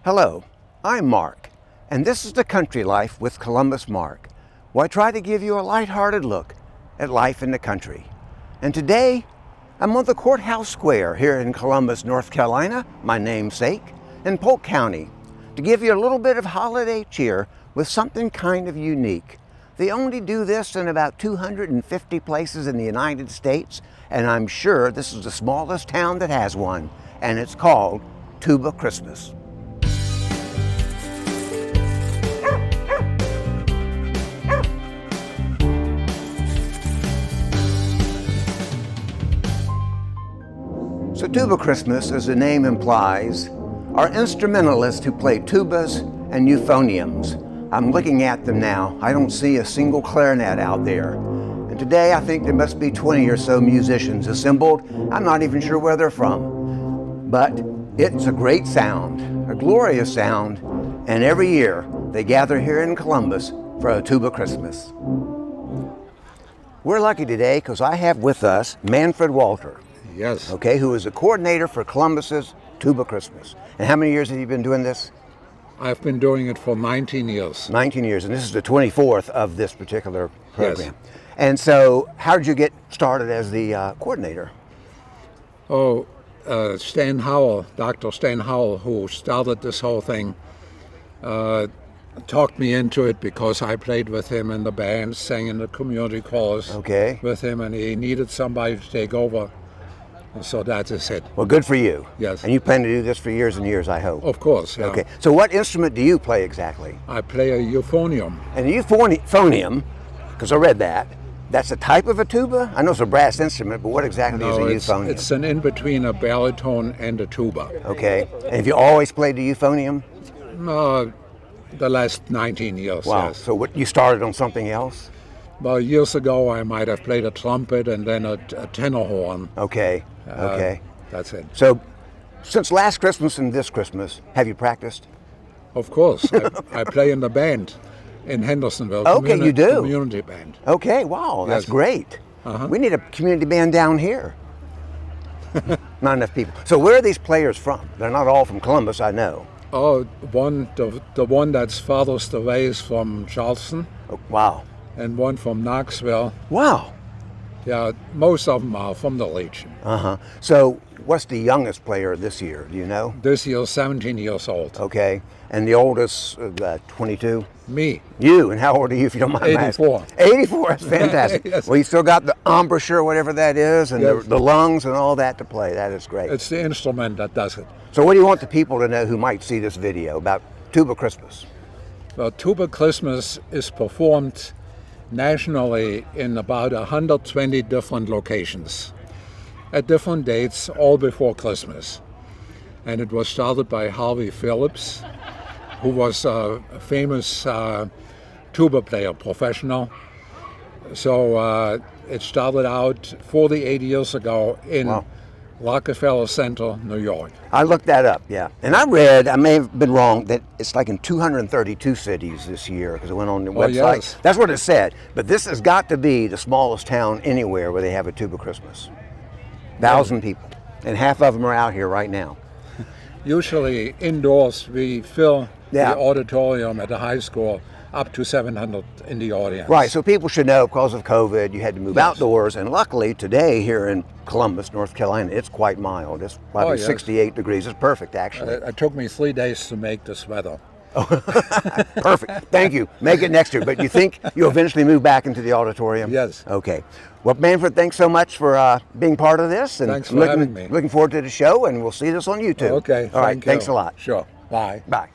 Hello, I'm Mark, and this is the Country Life with Columbus Mark, where I try to give you a lighthearted look at life in the country. And today, I'm on the Courthouse Square here in Columbus, North Carolina, my namesake, in Polk County, to give you a little bit of holiday cheer with something kind of unique. They only do this in about 250 places in the United States, and I'm sure this is the smallest town that has one, and it's called Tuba Christmas. So Tuba Christmas, as the name implies, are instrumentalists who play tubas and euphoniums. I'm looking at them now. I don't see a single clarinet out there. And today I think there must be 20 or so musicians assembled. I'm not even sure where they're from. But it's a great sound, a glorious sound, and every year they gather here in Columbus for a Tuba Christmas. We're lucky today because I have with us Manfred Walter. Yes. Okay, who is the coordinator for Columbus's Tuba Christmas. And how many years have you been doing this? I've been doing it for 19 years. 19 years, and this is the 24th of this particular program. Yes. And so, how did you get started as the coordinator? Stan Howell, Dr. Stan Howell, who started this whole thing, talked me into it because I played with him in the band, sang in the community chorus with him, and he needed somebody to take over. So that is it. Well, good for you. Yes. And you plan to do this for years and years, I hope. Of course, yeah. Okay. So what instrument do you play exactly? I play a euphonium. And a euphonium, because I read that, that's a type of a tuba? I know it's a brass instrument, but what exactly is a euphonium? It's an in-between a baritone and a tuba. Okay. And have you always played the euphonium? The last 19 years, wow. Yes. So what, you started on something else? Well, years ago I might have played a trumpet and then a tenor horn. Okay. Okay. That's it. So, since last Christmas and this Christmas, have you practiced? Of course. I play in the band in Hendersonville. Okay, you do? Community band. Okay, wow, that's great. Uh-huh. We need a community band down here. Not enough people. So where are these players from? They're not all from Columbus, I know. Oh, the one that's farthest away is from Charleston. Oh, wow. And one from Knoxville. Wow. Yeah, most of them are from the region. Uh-huh. So what's the youngest player this year, do you know? This year, 17 years old. Okay. And the oldest, 22? Me. You, and how old are you, if you don't mind 84. asking? 84, that's fantastic. Yes. Well, you still got the embouchure, whatever that is, and yes. the lungs and all that to play. That is great. It's the instrument that does it. So what do you want the people to know who might see this video about Tuba Christmas? Well, Tuba Christmas is performed nationally in about 120 different locations at different dates, all before Christmas. And it was started by Harvey Phillips, who was a famous tuba player, professional. So it started out 48 years ago in Rockefeller Center, New York. I looked that up, yeah. And I read, I may have been wrong, that it's like in 232 cities this year, because it went on the website. Yes. That's what it said. But this has got to be the smallest town anywhere where they have a Tuba Christmas. 1,000 people. And half of them are out here right now. Usually indoors, we fill the auditorium at the high school up to 700 in the audience. Right, so people should know because of COVID, you had to move outdoors, and luckily today here in Columbus, North Carolina, it's quite mild. It's probably 68 degrees. It's perfect, actually. It took me 3 days to make this weather. Perfect. Thank you. Make it next year. But you think you'll eventually move back into the auditorium? Yes. Okay. Well, Manfred, thanks so much for being part of this. And thanks for having me. Looking forward to the show, and we'll see this on YouTube. Okay. All right. Thanks a lot. Sure. Bye. Bye.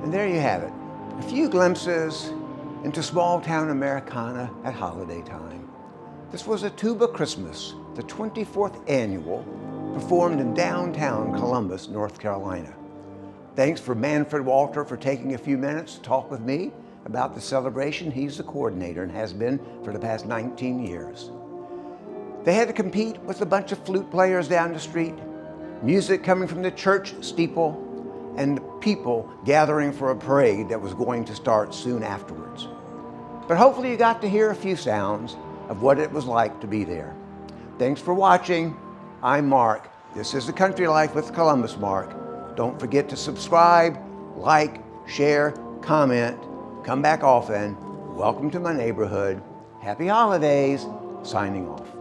And there you have it, a few glimpses into small town Americana at holiday time. This was a Tuba Christmas, the 24th annual, performed in downtown Columbus, North Carolina. Thanks for Manfred Walter for taking a few minutes to talk with me about the celebration. He's the coordinator and has been for the past 19 years. They had to compete with a bunch of flute players down the street, music coming from the church steeple, and people gathering for a parade that was going to start soon afterwards. But hopefully you got to hear a few sounds of what it was like to be there. Thanks for watching. I'm Mark. This is The Country Life with Columbus Mark. Don't forget to subscribe, like, share, comment, come back often. Welcome to my neighborhood. Happy holidays. Signing off.